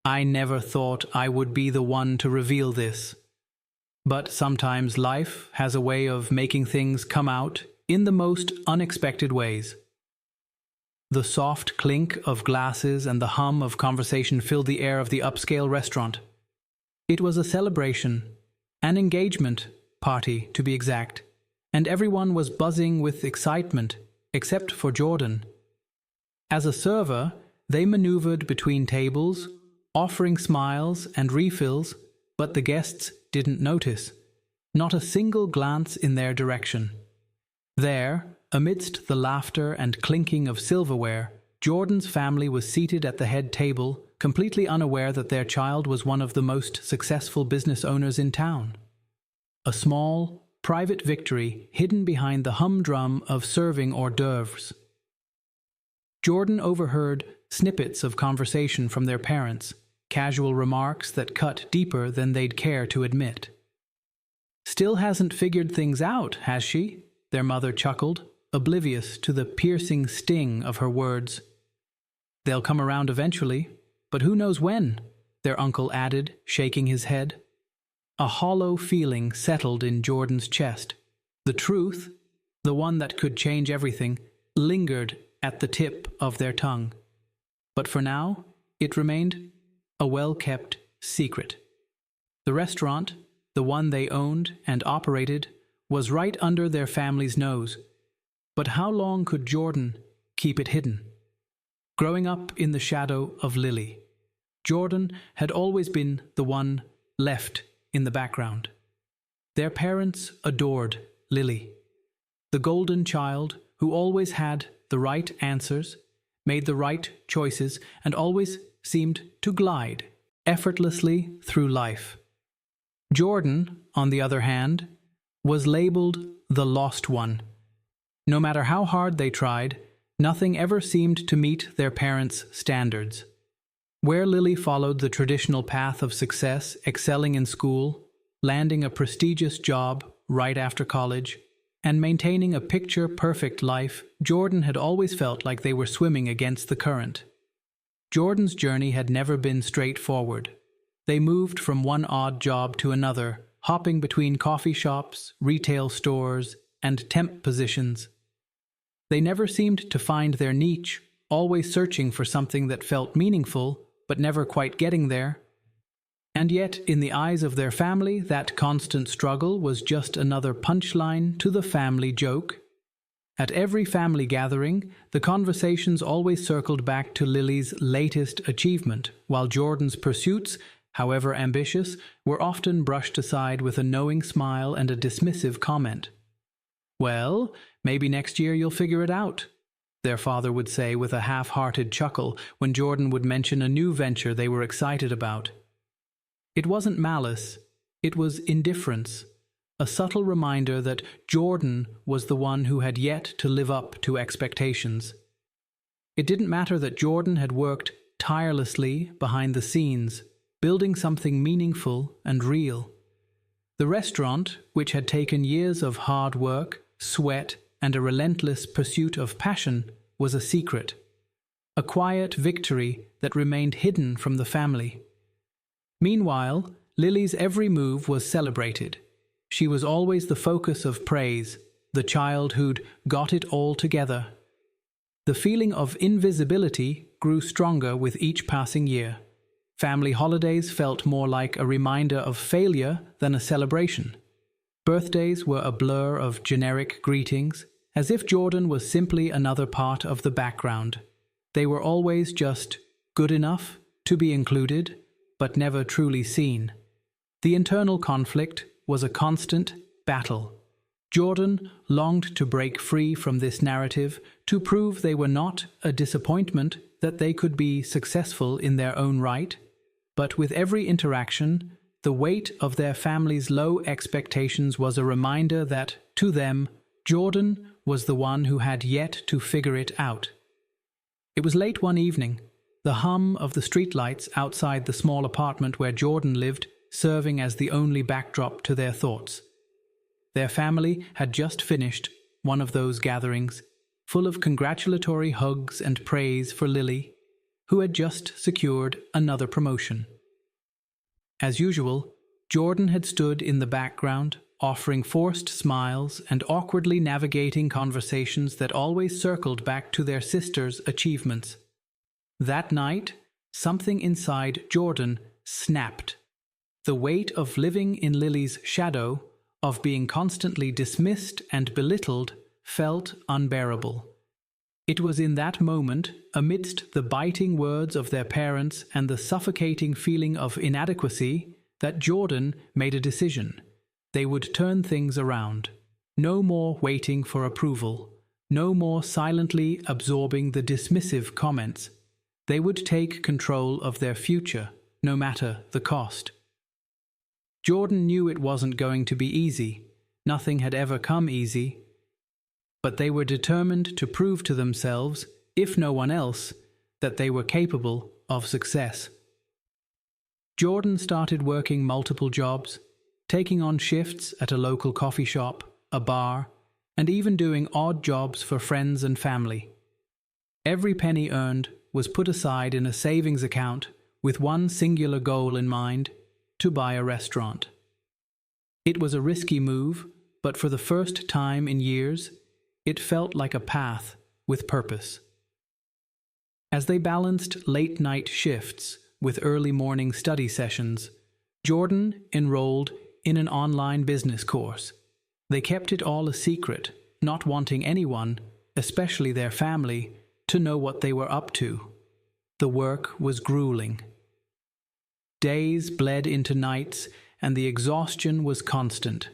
I never thought I would be the one to reveal this. But sometimes life has a way of making things come out in the most unexpected ways. The soft clink of glasses and the hum of conversation filled the air of the upscale restaurant. It was a celebration, an engagement party to be exact, and everyone was buzzing with excitement except for Jordan. As a server, they maneuvered between tables, offering smiles and refills, but the guests didn't notice. Not a single glance in their direction. There, amidst the laughter and clinking of silverware, Jordan's family was seated at the head table, completely unaware that their child was one of the most successful business owners in town. A small, private victory hidden behind the humdrum of serving hors d'oeuvres. Jordan overheard snippets of conversation from their parents, casual remarks that cut deeper than they'd care to admit. "Still hasn't figured things out, has she?" Their mother chuckled, oblivious to the piercing sting of her words. "They'll come around eventually, but who knows when?" their uncle added, shaking his head. A hollow feeling settled in Jordan's chest. The truth, the one that could change everything, lingered at the tip of their tongue. But for now, it remained a well-kept secret. The restaurant, the one they owned and operated, was right under their family's nose. But how long could Jordan keep it hidden? Growing up in the shadow of Lily, Jordan had always been the one left in the background. Their parents adored Lily, the golden child who always had the right answers, made the right choices, and always seemed to glide effortlessly through life. Jordan, on the other hand, was labeled the lost one. No matter how hard they tried, nothing ever seemed to meet their parents' standards. Where Lily followed the traditional path of success, excelling in school, landing a prestigious job right after college, and maintaining a picture-perfect life, Jordan had always felt like they were swimming against the current. Jordan's journey had never been straightforward. They moved from one odd job to another, hopping between coffee shops, retail stores, and temp positions. They never seemed to find their niche, always searching for something that felt meaningful, but never quite getting there. And yet, in the eyes of their family, that constant struggle was just another punchline to the family joke. At every family gathering, the conversations always circled back to Lily's latest achievement, while Jordan's pursuits, however ambitious, were often brushed aside with a knowing smile and a dismissive comment. "Well, maybe next year you'll figure it out," their father would say with a half-hearted chuckle when Jordan would mention a new venture they were excited about. It wasn't malice, it was indifference, a subtle reminder that Jordan was the one who had yet to live up to expectations. It didn't matter that Jordan had worked tirelessly behind the scenes, building something meaningful and real. The restaurant, which had taken years of hard work, sweat, and a relentless pursuit of passion, was a secret, a quiet victory that remained hidden from the family. Meanwhile, Lily's every move was celebrated. She was always the focus of praise, the child who'd got it all together. The feeling of invisibility grew stronger with each passing year. Family holidays felt more like a reminder of failure than a celebration. Birthdays were a blur of generic greetings, as if Jordan was simply another part of the background. They were always just good enough to be included, but never truly seen. The internal conflict was a constant battle. Jordan longed to break free from this narrative, to prove they were not a disappointment, that they could be successful in their own right. But with every interaction, the weight of their family's low expectations was a reminder that, to them, Jordan was the one who had yet to figure it out. It was late one evening, the hum of the streetlights outside the small apartment where Jordan lived serving as the only backdrop to their thoughts. Their family had just finished one of those gatherings, full of congratulatory hugs and praise for Lily. who had just secured another promotion. As usual, Jordan had stood in the background, offering forced smiles and awkwardly navigating conversations that always circled back to their sister's achievements. That night, something inside Jordan snapped. The weight of living in Lily's shadow, of being constantly dismissed and belittled, felt unbearable. It was in that moment, amidst the biting words of their parents and the suffocating feeling of inadequacy, that Jordan made a decision. They would turn things around. No more waiting for approval. No more silently absorbing the dismissive comments. They would take control of their future, no matter the cost. Jordan knew it wasn't going to be easy. Nothing had ever come easy. But they were determined to prove to themselves, if no one else, that they were capable of success. Jordan started working multiple jobs, taking on shifts at a local coffee shop, a bar, and even doing odd jobs for friends and family. Every penny earned was put aside in a savings account with one singular goal in mind: to buy a restaurant. It was a risky move, but for the first time in years, it felt like a path with purpose. As they balanced late-night shifts with early morning study sessions, Jordan enrolled in an online business course. They kept it all a secret, not wanting anyone, especially their family, to know what they were up to. The work was grueling. Days bled into nights, and the exhaustion was constant.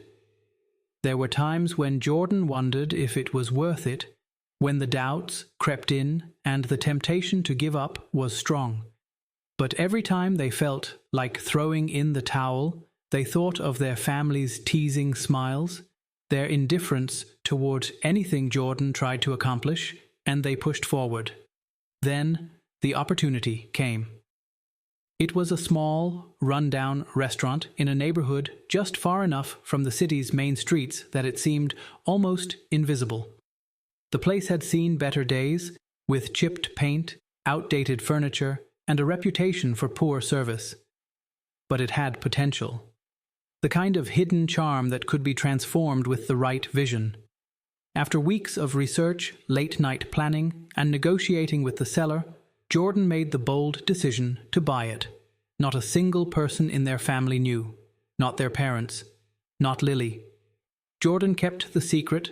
There were times when Jordan wondered if it was worth it, when the doubts crept in and the temptation to give up was strong. But every time they felt like throwing in the towel, they thought of their family's teasing smiles, their indifference toward anything Jordan tried to accomplish, and they pushed forward. Then the opportunity came. It was a small, run-down restaurant in a neighborhood just far enough from the city's main streets that it seemed almost invisible. The place had seen better days, with chipped paint, outdated furniture, and a reputation for poor service. But it had potential. The kind of hidden charm that could be transformed with the right vision. After weeks of research, late-night planning, and negotiating with the seller, Jordan made the bold decision to buy it. Not a single person in their family knew. Not their parents. Not Lily. Jordan kept the secret,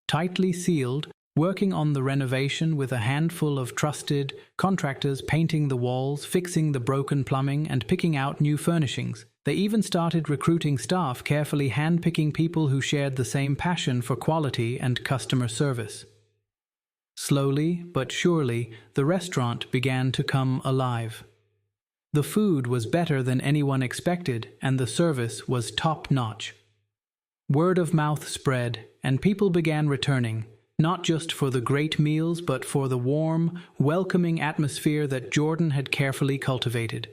tightly sealed, working on the renovation with a handful of trusted contractors, painting the walls, fixing the broken plumbing, and picking out new furnishings. They even started recruiting staff, carefully handpicking people who shared the same passion for quality and customer service. Slowly but surely, the restaurant began to come alive. The food was better than anyone expected, and the service was top-notch. Word of mouth spread, and people began returning, not just for the great meals, but for the warm, welcoming atmosphere that Jordan had carefully cultivated.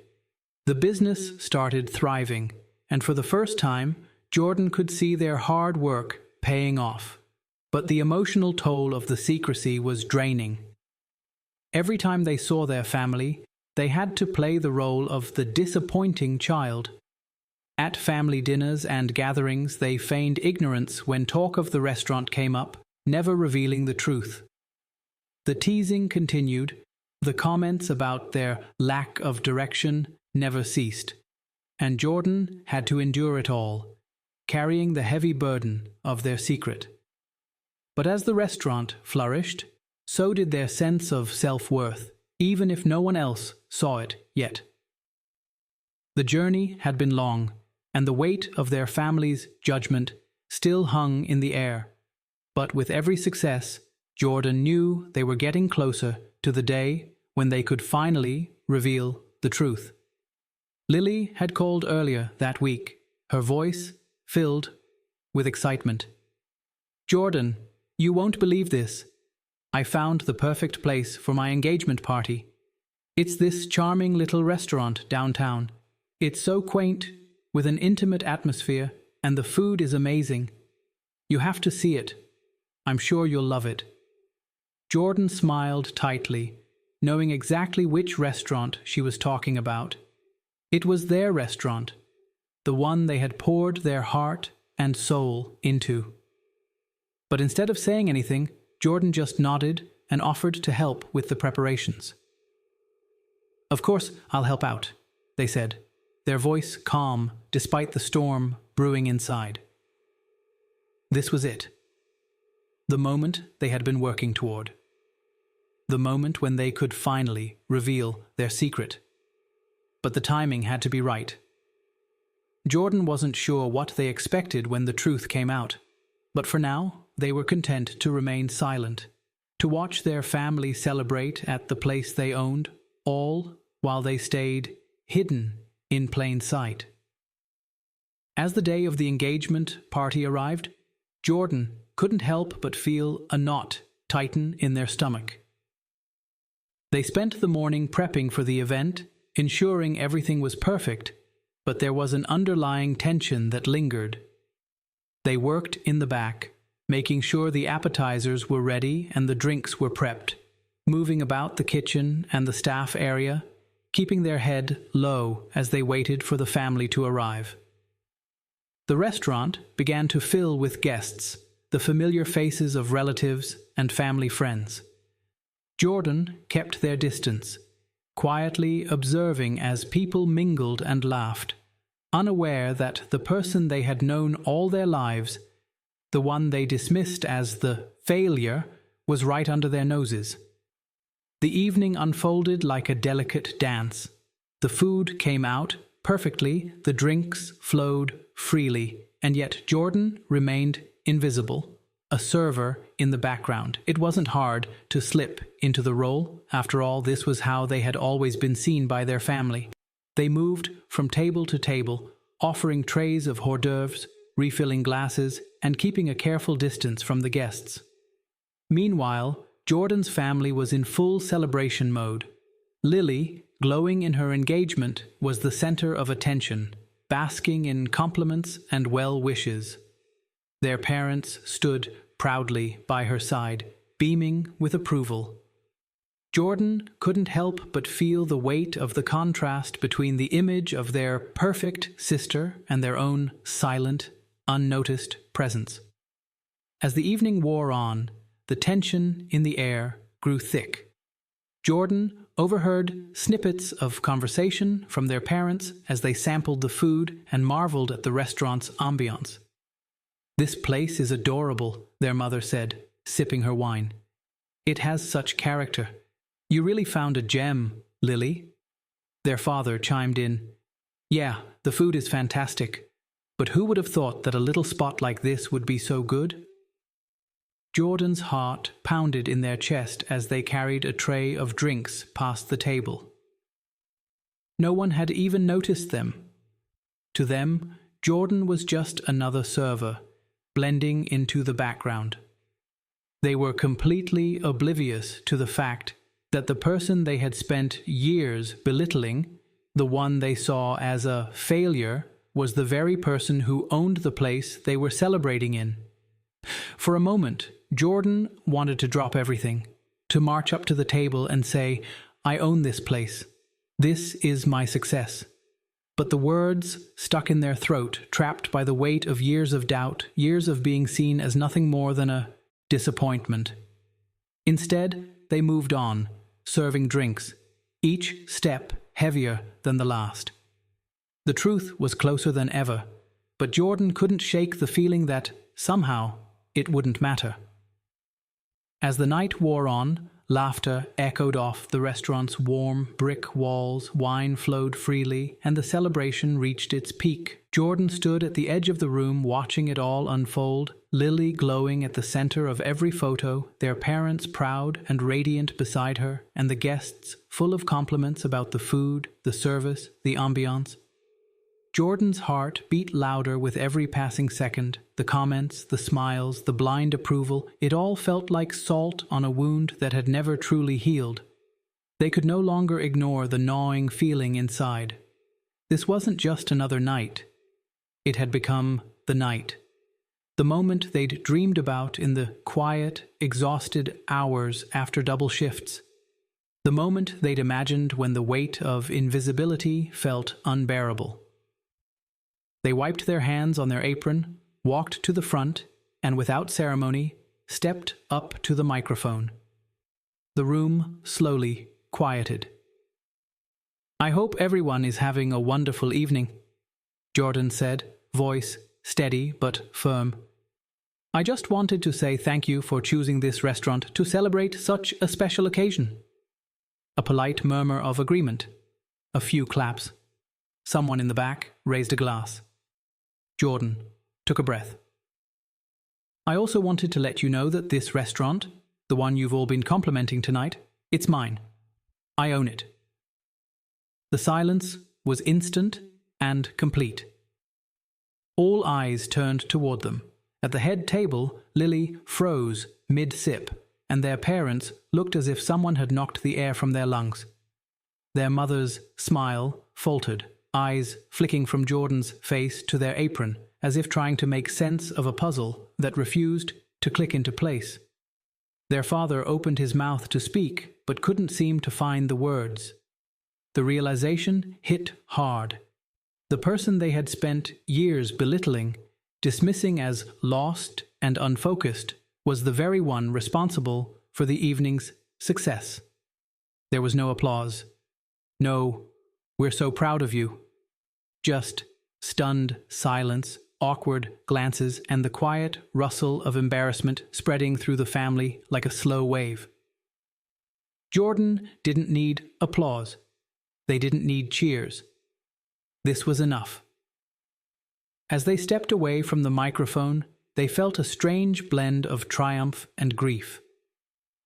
The business started thriving, and for the first time, Jordan could see their hard work paying off. But the emotional toll of the secrecy was draining. Every time they saw their family, they had to play the role of the disappointing child. At family dinners and gatherings, they feigned ignorance when talk of the restaurant came up, never revealing the truth. The teasing continued. The comments about their lack of direction never ceased, and Jordan had to endure it all, carrying the heavy burden of their secret. But as the restaurant flourished, so did their sense of self-worth, even if no one else saw it yet. The journey had been long, and the weight of their family's judgment still hung in the air. But with every success, Jordan knew they were getting closer to the day when they could finally reveal the truth. Lily had called earlier that week, her voice filled with excitement. "Jordan, you won't believe this. I found the perfect place for my engagement party. It's this charming little restaurant downtown. It's so quaint, with an intimate atmosphere, and the food is amazing. You have to see it. I'm sure you'll love it." Jordan smiled tightly, knowing exactly which restaurant she was talking about. It was their restaurant, the one they had poured their heart and soul into. But instead of saying anything, Jordan just nodded and offered to help with the preparations. "Of course, I'll help out," they said, their voice calm despite the storm brewing inside. This was it. The moment they had been working toward. The moment when they could finally reveal their secret. But the timing had to be right. Jordan wasn't sure what they expected when the truth came out, but for now they were content to remain silent, to watch their family celebrate at the place they owned, all while they stayed hidden in plain sight. As the day of the engagement party arrived, Jordan couldn't help but feel a knot tighten in their stomach. They spent the morning prepping for the event, ensuring everything was perfect, but there was an underlying tension that lingered. They worked in the back, making sure the appetizers were ready and the drinks were prepped, moving about the kitchen and the staff area, keeping their head low as they waited for the family to arrive. The restaurant began to fill with guests, the familiar faces of relatives and family friends. Jordan kept their distance, quietly observing as people mingled and laughed, unaware that the person they had known all their lives, the one they dismissed as the failure, was right under their noses. The evening unfolded like a delicate dance. The food came out perfectly, the drinks flowed freely, and yet Jordan remained invisible, a server in the background. It wasn't hard to slip into the role. After all, this was how they had always been seen by their family. They moved from table to table, offering trays of hors d'oeuvres, refilling glasses, and keeping a careful distance from the guests. Meanwhile, Jordan's family was in full celebration mode. Lily, glowing in her engagement, was the center of attention, basking in compliments and well wishes. Their parents stood proudly by her side, beaming with approval. Jordan couldn't help but feel the weight of the contrast between the image of their perfect sister and their own silent, unnoticed presence. As the evening wore on, the tension in the air grew thick. Jordan overheard snippets of conversation from their parents as they sampled the food and marveled at the restaurant's ambiance. "This place is adorable," their mother said, sipping her wine. "It has such character. You really found a gem, Lily." Their father chimed in, "Yeah, the food is fantastic, but who would have thought that a little spot like this would be so good?" Jordan's heart pounded in their chest as they carried a tray of drinks past the table. No one had even noticed them. To them, Jordan was just another server, blending into the background. They were completely oblivious to the fact that the person they had spent years belittling, the one they saw as a failure, was the very person who owned the place they were celebrating in. For a moment, Jordan wanted to drop everything, to march up to the table and say, "I own this place. This is my success." But the words stuck in their throat, trapped by the weight of years of doubt, years of being seen as nothing more than a disappointment. Instead, they moved on, serving drinks, each step heavier than the last. The truth was closer than ever, but Jordan couldn't shake the feeling that, somehow, it wouldn't matter. As the night wore on, laughter echoed off the restaurant's warm brick walls, wine flowed freely, and the celebration reached its peak. Jordan stood at the edge of the room watching it all unfold, Lily glowing at the center of every photo, their parents proud and radiant beside her, and the guests full of compliments about the food, the service, the ambiance. Jordan's heart beat louder with every passing second. The comments, the smiles, the blind approval, it all felt like salt on a wound that had never truly healed. They could no longer ignore the gnawing feeling inside. This wasn't just another night. It had become the night. The moment they'd dreamed about in the quiet, exhausted hours after double shifts. The moment they'd imagined when the weight of invisibility felt unbearable. They wiped their hands on their apron, walked to the front, and without ceremony, stepped up to the microphone. The room slowly quieted. "I hope everyone is having a wonderful evening," Jordan said, voice steady but firm. "I just wanted to say thank you for choosing this restaurant to celebrate such a special occasion." A polite murmur of agreement. A few claps. Someone in the back raised a glass. Jordan took a breath. "I also wanted to let you know that this restaurant, the one you've all been complimenting tonight, it's mine. I own it." The silence was instant and complete. All eyes turned toward them. At the head table, Lily froze mid-sip, and their parents looked as if someone had knocked the air from their lungs. Their mother's smile faltered, eyes flicking from Jordan's face to their apron, as if trying to make sense of a puzzle that refused to click into place. Their father opened his mouth to speak, but couldn't seem to find the words. The realization hit hard. The person they had spent years belittling, dismissing as lost and unfocused, was the very one responsible for the evening's success. There was no applause. No, "We're so proud of you." Just stunned silence, awkward glances, and the quiet rustle of embarrassment spreading through the family like a slow wave. Jordan didn't need applause. They didn't need cheers. This was enough. As they stepped away from the microphone, they felt a strange blend of triumph and grief.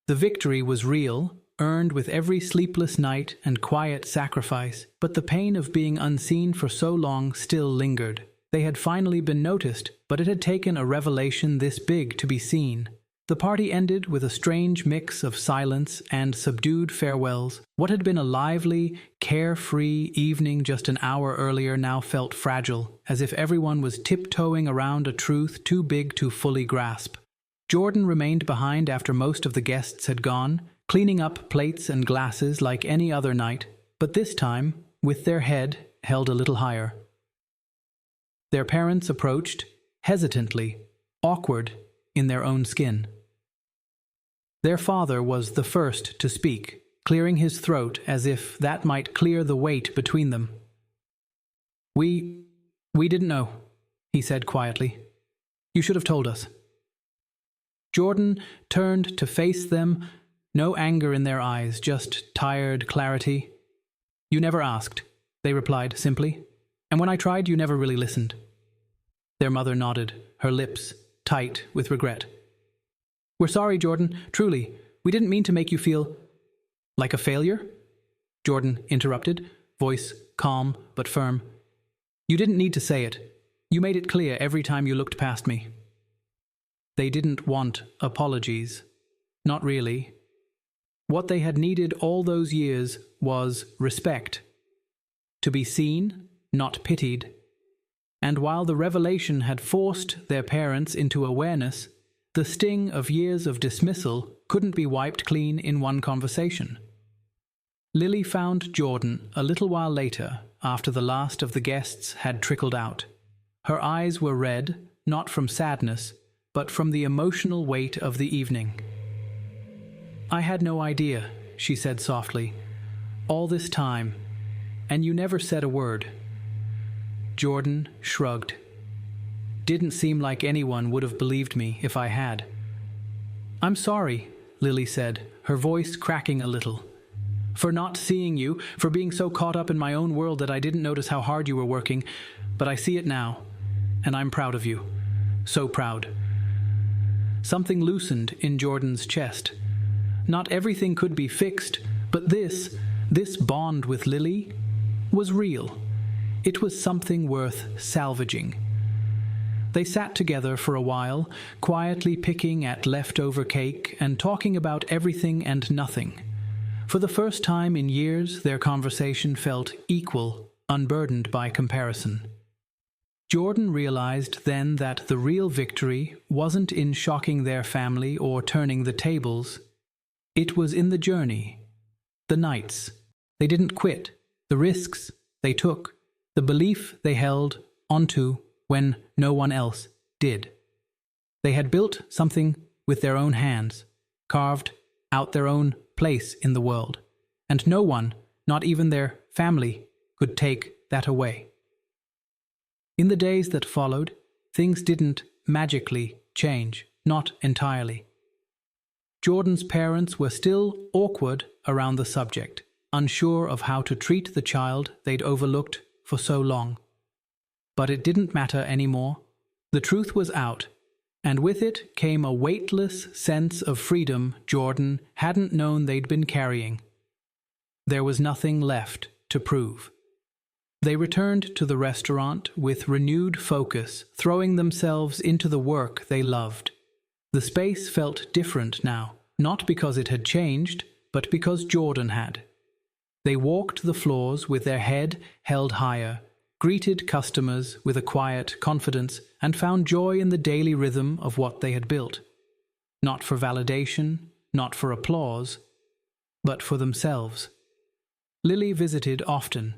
The victory was real, earned with every sleepless night and quiet sacrifice, but the pain of being unseen for so long still lingered. They had finally been noticed, but it had taken a revelation this big to be seen. The party ended with a strange mix of silence and subdued farewells. What had been a lively, carefree evening just an hour earlier now felt fragile, as if everyone was tiptoeing around a truth too big to fully grasp. Jordan remained behind after most of the guests had gone, cleaning up plates and glasses like any other night, but this time with their head held a little higher. Their parents approached, hesitantly, awkward in their own skin. Their father was the first to speak, clearing his throat as if that might clear the weight between them. We didn't know," he said quietly. "You should have told us." Jordan turned to face them, no anger in their eyes, just tired clarity. "You never asked," they replied simply. "And when I tried, you never really listened." Their mother nodded, her lips tight with regret. "We're sorry, Jordan, truly. We didn't mean to make you feel like a failure," Jordan interrupted, voice calm but firm. "You didn't need to say it. You made it clear every time you looked past me." They didn't want apologies. Not really. What they had needed all those years was respect. To be seen, not pitied. And while the revelation had forced their parents into awareness, the sting of years of dismissal couldn't be wiped clean in one conversation. Lily found Jordan a little while later, after the last of the guests had trickled out. Her eyes were red, not from sadness, but from the emotional weight of the evening. "I had no idea," she said softly. "All this time, and you never said a word." Jordan shrugged. "Didn't seem like anyone would have believed me if I had." "I'm sorry," Lily said, her voice cracking a little. "For not seeing you, for being so caught up in my own world that I didn't notice how hard you were working, but I see it now, and I'm proud of you. So proud." Something loosened in Jordan's chest. Not everything could be fixed, but this bond with Lily was real. It was something worth salvaging. They sat together for a while, quietly picking at leftover cake and talking about everything and nothing. For the first time in years, their conversation felt equal, unburdened by comparison. Jordan realized then that the real victory wasn't in shocking their family or turning the tables. It was in the journey, The nights. They didn't quit. The risks they took. The belief they held onto when no one else did. They had built something with their own hands, carved out their own place in the world, and no one, not even their family, could take that away. In the days that followed, things didn't magically change, not entirely. Jordan's parents were still awkward around the subject, unsure of how to treat the child they'd overlooked for so long. But it didn't matter anymore. The truth was out, and with it came a weightless sense of freedom Jordan hadn't known they'd been carrying. There was nothing left to prove. They returned to the restaurant with renewed focus, throwing themselves into the work they loved. The space felt different now, not because it had changed, but because Jordan had. They walked the floors with their head held higher, greeted customers with a quiet confidence, and found joy in the daily rhythm of what they had built. Not for validation, not for applause, but for themselves. Lily visited often,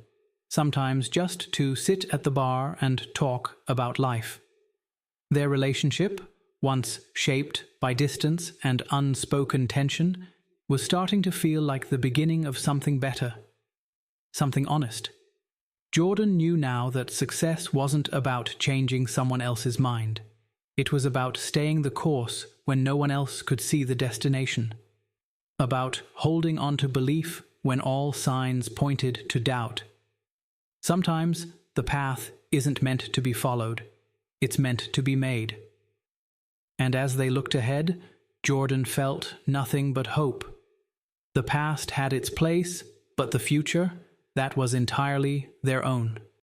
sometimes just to sit at the bar and talk about life. Their relationship, once shaped by distance and unspoken tension, was starting to feel like the beginning of something better, something honest. Jordan knew now that success wasn't about changing someone else's mind. It was about staying the course when no one else could see the destination. About holding on to belief when all signs pointed to doubt. Sometimes the path isn't meant to be followed, it's meant to be made. And as they looked ahead, Jordan felt nothing but hope. The past had its place, but the future, that was entirely their own.